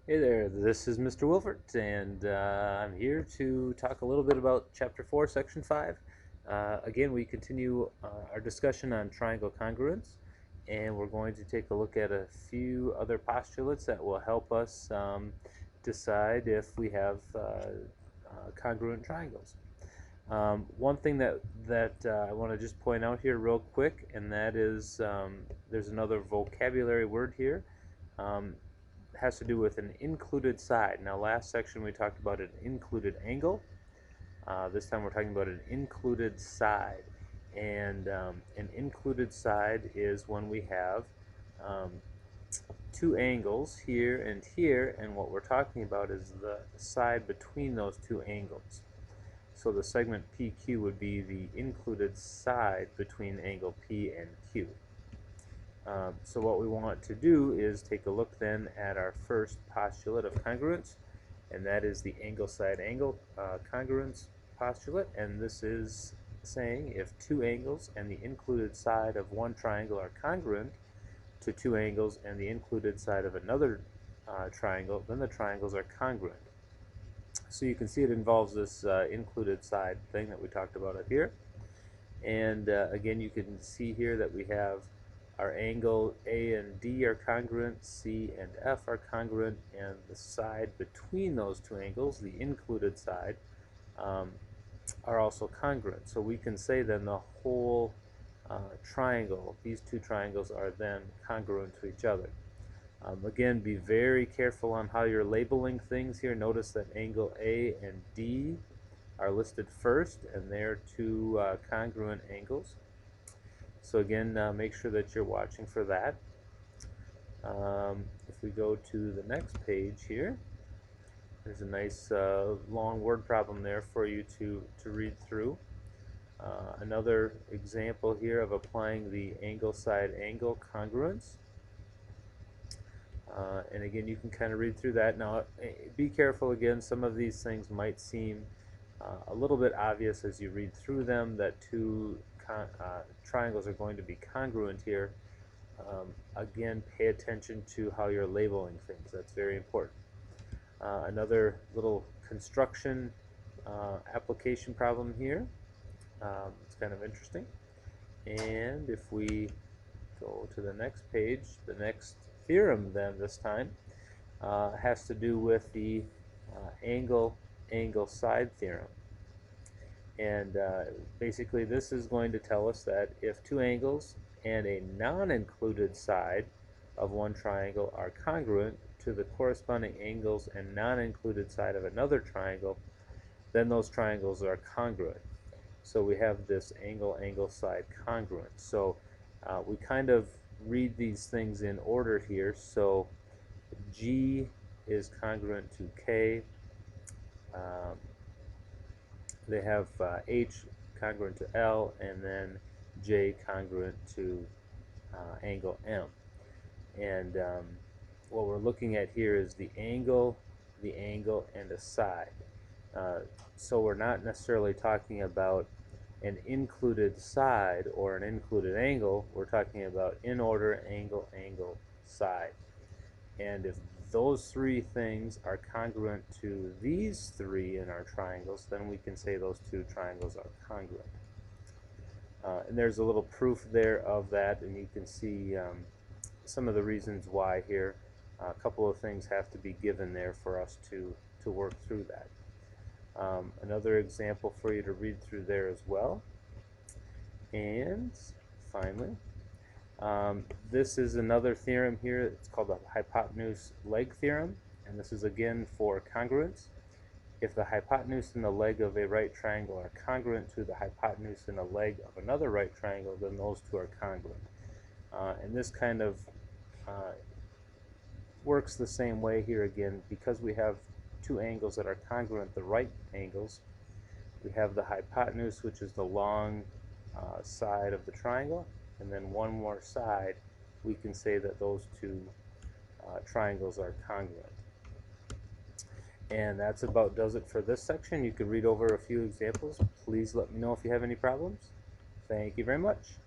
Hey there, this is Mr. Wilfert, and I'm here to talk a little bit about Chapter 4, Section 5. Again, we continue our discussion on triangle congruence, and we're going to take a look at a few other postulates that will help us decide if we have congruent triangles. One thing that I want to just point out here real quick, and that is there's another vocabulary word here. Has to do with an included side. Now, last section we talked about an included angle. This time we're talking about an included side. And an included side is when we have two angles here, and what we're talking about is the side between those two angles. So the segment PQ would be the included side between angle P and Q. So what we want to do is take a look then at our first postulate of congruence, and that is the angle side angle congruence postulate. And this is saying if two angles and the included side of one triangle are congruent to two angles and the included side of another triangle, then the triangles are congruent. So you can see it involves this included side thing that we talked about up here. And again, you can see here that we have our angle A and D are congruent, C and F are congruent, and the side between those two angles, the included side, are also congruent. So we can say then the whole triangle, these two triangles are then congruent to each other. Again, be very careful on how you're labeling things here. Notice that angle A and D are listed first, and they're two congruent angles. So again, make sure that you're watching for that. If we go to the next page here, there's a nice long word problem there for you to read through. Another example here of applying the angle side angle congruence. And again, you can kind of read through that. Now, be careful again, some of these things might seem a little bit obvious as you read through them, that two triangles are going to be congruent here. Again, pay attention to how you're labeling things. That's very important. Another little construction application problem here. It's kind of interesting. And if we go to the next page, the next theorem then this time has to do with the angle side theorem. And basically this is going to tell us that if two angles and a non-included side of one triangle are congruent to the corresponding angles and non-included side of another triangle, then those triangles are congruent. So we have this angle side congruent. So we kind of read these things in order here. So G is congruent to K. They have H congruent to L, and then J congruent to angle M. And what we're looking at here is the angle, and a side. So we're not necessarily talking about an included side or an included angle. We're talking about in order, angle, side. And if those three things are congruent to these three in our triangles, then we can say those two triangles are congruent. And there's a little proof there of that, and you can see some of the reasons why here. A couple of things have to be given there for us to work through that. Another example for you to read through there as well. And finally, this is another theorem here. It's called the hypotenuse leg theorem, and this is again for congruence. If the hypotenuse and the leg of a right triangle are congruent to the hypotenuse and the leg of another right triangle, then those two are congruent. And this kind of works the same way here again. Because we have two angles that are congruent, the right angles, we have the hypotenuse, which is the long side of the triangle, and then one more side, we can say that those two triangles are congruent. And that's about does it for this section. You can read over a few examples. Please let me know if you have any problems. Thank you very much.